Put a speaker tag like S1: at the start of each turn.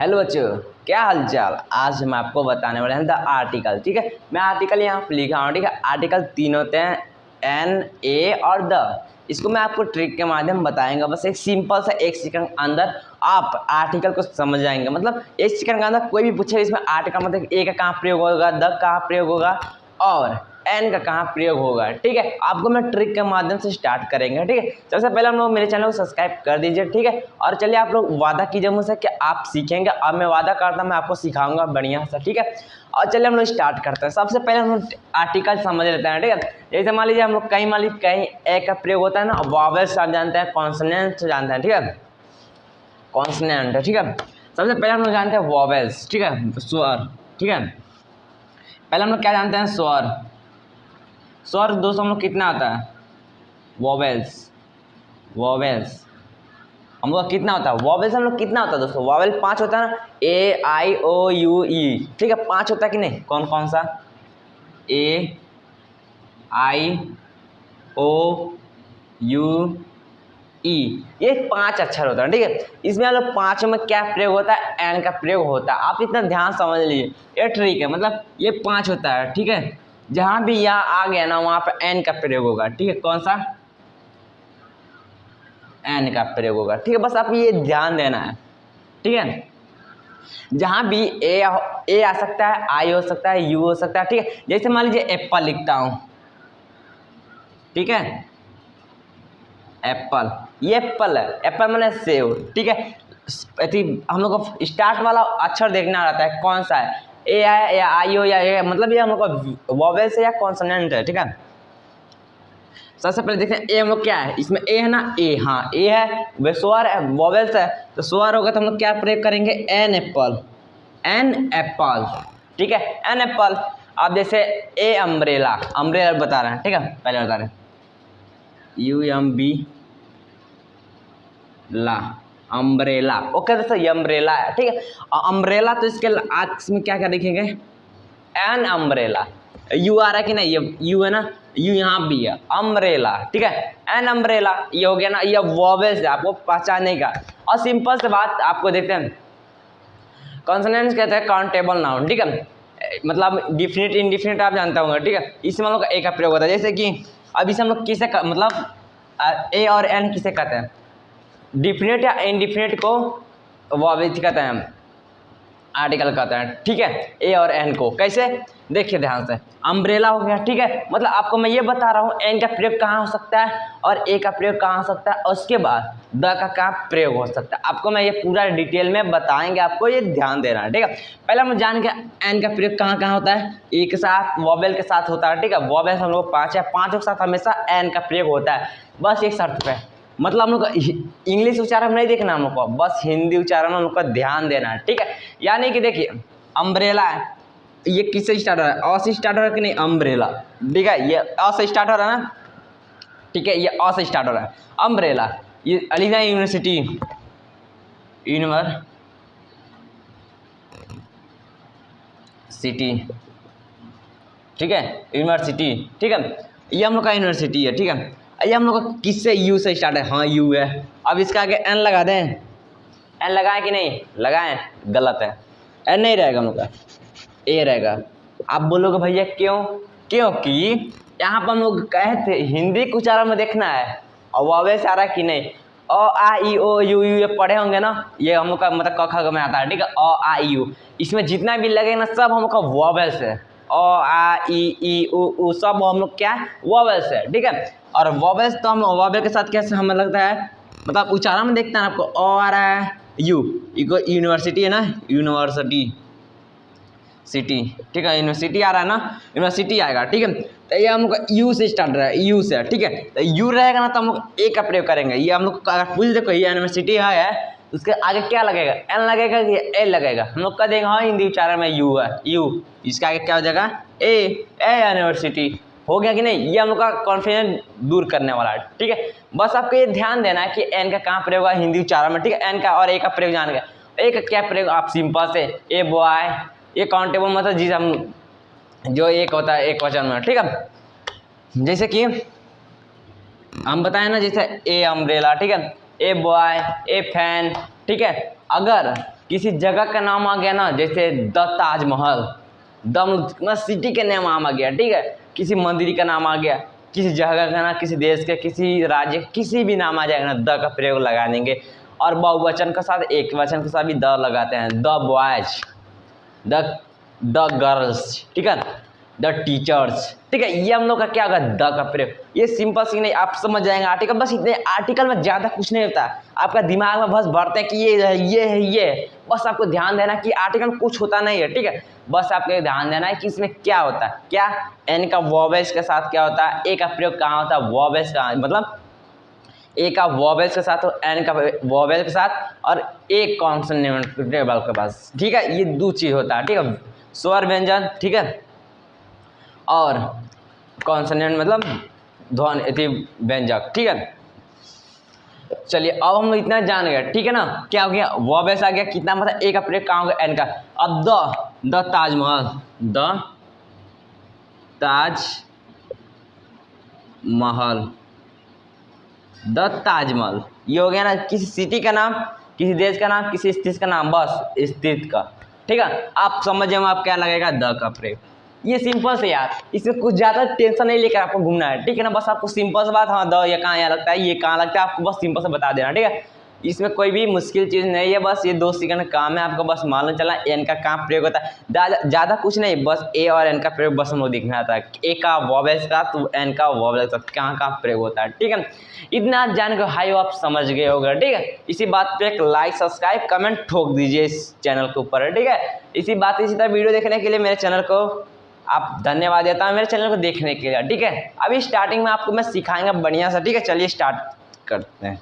S1: Hello बच्चों, क्या हालचाल। आज हम आपको बताने वाले हैं द आर्टिकल। ठीक है, मैं आर्टिकल यहाँ पे लिखा हूँ। ठीक है, आर्टिकल तीन होते हैं, एन, ए और द। इसको मैं आपको ट्रिक के माध्यम बताएंगा। बस एक सिंपल सा एक सेकंड के अंदर आप आर्टिकल को समझ जाएंगे। मतलब एक सेकंड के अंदर कोई भी पूछे इसमें आर्टिकल मतलब ए का कहाँ प्रयोग होगा, द कहाँ प्रयोग होगा और एन का कहाँ प्रयोग होगा। ठीक है, आपको मैं ट्रिक के माध्यम से स्टार्ट करेंगे। ठीक है, सबसे पहले हम लोग मेरे चैनल को सब्सक्राइब कर दीजिए। ठीक है, और चलिए आप लोग वादा कीजिए मुझसे कि आप सीखेंगे। अब मैं वादा करता हूँ मैं आपको सिखाऊंगा बढ़िया सा। ठीक है, और चलिए हम लोग स्टार्ट करते हैं। सबसे पहले हम लोग आर्टिकल समझ लेते हैं। ठीक है, जैसे मान लीजिए हम लोग कहीं ए का प्रयोग होता है ना, वॉवेल्स आप जानते हैं, कॉन्सोनेंट जानते हैं। ठीक है, कॉन्सोनेंट। ठीक है, सबसे पहले हम लोग जानते हैं वॉवेल्स। ठीक है, स्वर। ठीक है, पहले हम लोग क्या जानते हैं, स्वर। स्वर दोस्तों हम लोग कितना आता है, वॉवेल्स। वॉवेल्स हम लोग कितना होता है, वॉवेल्स हम लोग कितना होता है दोस्तों, वॉवेल 5 होता है ना, ए आई ओ यू ई। ठीक है, 5 होता है कि नहीं, कौन कौन सा, ए आई ओ यू ई, ये 5 अक्षर होता है। ठीक है, इसमें हम लोग 5 में क्या प्रयोग होता है, एन का प्रयोग होता है। आप इतना ध्यान समझ लीजिए, ये ट्रिक है। मतलब ये 5 होता है। ठीक है, जहां भी यहाँ आ गया ना वहां पर एन का प्रयोग होगा। ठीक है, कौन सा, एन का प्रयोग होगा। ठीक है, बस आप ये ध्यान देना है। ठीक है, जहां भी ए आ सकता है, आई हो सकता है, यू हो सकता है। ठीक है, जैसे मान लीजिए एप्पल लिखता हूं। ठीक है, एप्पल, ये एप्पल है, एप्पल माने सेव। ठीक है, हम लोग को स्टार्ट वाला अक्षर देखना रहता है कौन सा है, ए है या आई हो या ए, मतलब ये हम लोग का वॉवेल्स है या कॉन्सोनेंट है। ठीक है, सबसे पहले देखते हैं ए हम लोग क्या है, इसमें ए है ना, ए, हाँ ए है, वे स्वर है, वॉवेल्स है, तो स्वर होगा तो हम लोग क्या प्रयोग करेंगे, एन एप्पल। An apple. ठीक है, एन एप्पल। अब जैसे ए अम्ब्रेला, अम्ब्रेला बता रहे हैं। ठीक है, पहले बता रहे हैं, you M B La, umbrella. Okay दोस्तों, ये अम्ब्रेला है। ठीक है, और अम्ब्रेला तो इसके आज में क्या क्या लिखेंगे, एन अम्ब्रेला। यू आ रहा है कि नहीं, ये यू है ना, यू यहाँ भी है, अम्ब्रेला। ठीक है, एन अम्ब्रेला, ये हो गया ना, ये वॉवेल्स है, आपको पहचानने का। और सिंपल से बात आपको देखते हैं, कॉन्सोनेंट्स कहते हैं काउंटेबल नाउन। ठीक है, मतलब डिफिनिट इनडिफिनिट आप जानते होंगे। ठीक है, इसमें हम लोग का ए का प्रयोग होता है। जैसे कि अब इसे हम लोग किसे मतलब ए और एन किसे कहते हैं, डिफिनिट या इनडिफिनिट को वॉवेल्स कहते हैं, आर्टिकल कहते हैं। ठीक है, ए और एन को कैसे, देखिए ध्यान से, अम्ब्रेला हो गया। ठीक है, मतलब आपको मैं ये बता रहा हूँ एन का प्रयोग कहाँ हो सकता है और ए का प्रयोग कहाँ हो सकता है, और उसके बाद द का कहाँ प्रयोग हो सकता है, आपको मैं ये पूरा डिटेल में बताएंगे, आपको ये ध्यान देना है। ठीक है, पहले हम जान के एन का प्रयोग कहाँ कहाँ होता है, ए के साथ, वॉवेल के साथ होता है। ठीक है, वॉवेल हम लोग 5 है, 5 के साथ हमेशा एन का प्रयोग होता है, बस एक शर्त पे। मतलब हम लोग इंग्लिश उच्चारण नहीं देखना, हम लोग को बस हिंदी उच्चारण हम लोग को ध्यान देना है। ठीक है, यानी कि देखिए अम्ब्रेला है, ये किससे स्टार्ट हो रहा है, अ से स्टार्ट हो रहा है कि नहीं, अम्ब्रेला। ठीक है, ये अ से स्टार्ट हो रहा है ना। ठीक है, ये अ से स्टार्ट हो रहा है, अम्ब्रेला। ये अलीगढ़ यूनिवर्सिटी, यूनिवर्सिटी। ठीक है, यूनिवर्सिटी। ठीक है, ये हम लोग का यूनिवर्सिटी है। ठीक है, ये हम लोग का किससे, यू से स्टार्ट है, हाँ यू है। अब इसका आगे एन लगा दें, एन लगाएं कि नहीं लगाएं, गलत है, एन नहीं रहेगा हम लोग का, ए रहेगा। आप बोलोगे भैया क्यों, क्योंकि यहाँ पर हम लोग कहे थे हिंदी के उच्चारण में देखना है, और वॉवेल्स आ रहा है कि नहीं, अ आ ई ओ यू यू ये पढ़े होंगे ना, ये हम लोग का मतलब क ख में आता है। ठीक है, अ आ ई यू, इसमें जितना भी लगेगा ना सब हम लोग का वॉवेल्स है, अ आ ई उ सब हम लोग क्या है, वॉवेल्स है। ठीक है, और वॉवेल्स तो हम वॉवेल के साथ कैसे हमें लगता है, मतलब उच्चारण में देखते हैं आपको, अ आ रहा है, यू, यूनिवर्सिटी है ना, यूनिवर्सिटी सिटी। ठीक है, यूनिवर्सिटी आ रहा है ना, यूनिवर्सिटी आएगा। ठीक है, तो ये हम लोग यू से स्टार्ट रहा है, यू से। ठीक है, तो यू रहेगा ना तो हम लोग ए का प्रयोग करेंगे। ये हम लोग पूछ देखो, ये यूनिवर्सिटी है, उसके आगे क्या लगेगा, एन लगेगा कि ए लगेगा, हम लोग कह देंगे हाँ हिंदी उच्चारण में यू है, यू। इसके आगे क्या हो जाएगा, ए, यूनिवर्सिटी। हो गया कि नहीं, ये हम लोग का कॉन्फ्यूजन दूर करने वाला है। ठीक है, बस आपको ये ध्यान देना है कि एन का कहाँ प्रयोग है हिंदी उच्चारण में। ठीक है, एन का और ए का प्रयोग जान गया, ए का क्या प्रयोग, आप सिंपल से ए बॉय, ये काउंटेबल मतलब जिस हम जो एक होता है एक वचन में। ठीक है, जैसे कि हम बताएं ना, जैसे ए अम्ब्रेला। ठीक है, ए बॉय, ए फैन। ठीक है, अगर किसी जगह का नाम आ गया ना, जैसे द ताजमहल, द सिटी का नाम आ गया, ठीक है, किसी मंदिर का नाम आ गया, किसी जगह का ना, किसी देश के, किसी राज्य, किसी भी नाम आ जाएगा ना, द का प्रयोग लगा देंगे। और बहुवचन के साथ एक वचन के साथ भी द लगाते हैं, द बॉयज, द गर्ल्स, ठीक है, द टीचर्स, ठीक है। ये हम लोग का क्या होगा, द का प्रयोग। ये सिंपल सी नहीं, आप समझ जाएंगे आर्टिकल, बस इतने आर्टिकल में ज़्यादा कुछ नहीं होता, आपका दिमाग में बस भरते हैं कि ये है, ये है, ये है। बस आपको ध्यान देना कि आर्टिकल कुछ होता नहीं है, ठीक है, बस आपको ध्यान देना है कि इसमें क्या होता है, क्या एन का वॉवेल्स के साथ क्या होता है, ए का प्रयोग कहाँ होता है, वॉवेल्स का, मतलब ए का वॉवेल्स के साथ और एन का वॉवेल के साथ, और एक कॉन्सोनेंट के पास, ठीक है। ये दो चीज़ होता है, ठीक है, स्वर व्यंजन, ठीक है, और कॉन्सोनेंट मतलब ध्वनि व्यंजक, ठीक है। चलिए अब हम इतना जान गए, ठीक है ना, क्या हो गया, वॉवेल्स आ गया, कितना मतलब ए का प्रयोग कहाँ होगा, एन का। अब the Taj Mahal, the Taj Mahal, the Taj Mahal, ये हो गया ना, किसी सिटी का नाम, किसी देश का नाम, किसी स्थिति का नाम, बस स्थिति का, ठीक है। आप समझ जाओगे आप क्या लगेगा, द का प्रयोग। ये सिंपल से यार, इसमें कुछ ज़्यादा टेंशन नहीं लेकर आपको घूमना है, ठीक है ना, बस आपको सिंपल से बात, हाँ द ये कहाँ यहाँ लगता है, ये कहाँ लगता है, आपको बस सिंपल से बता देना, ठीक है। इसमें कोई भी मुश्किल चीज़ नहीं है, बस ये 2 सेकंड का काम है, आपको बस मालूम चला एन का कहाँ प्रयोग होता है, ज़्यादा कुछ नहीं, बस ए और एन का प्रयोग बस हमको दिखना आता है, ए का वॉवेल्स का तो एन का वॉवेल्स का कहाँ कहाँ प्रयोग होता है, ठीक है। इतना जान के हाई आप समझ गए होगा, ठीक है। इसी बात पे एक लाइक, सब्सक्राइब, कमेंट ठोक दीजिए इस चैनल के ऊपर, ठीक है। इसी तरह वीडियो देखने के लिए मेरे चैनल को आप धन्यवाद देता हूँ, मेरे चैनल को देखने के लिए, ठीक है। अभी स्टार्टिंग में आपको मैं सिखाएंगा बढ़िया सा, ठीक है। चलिए स्टार्ट करते हैं।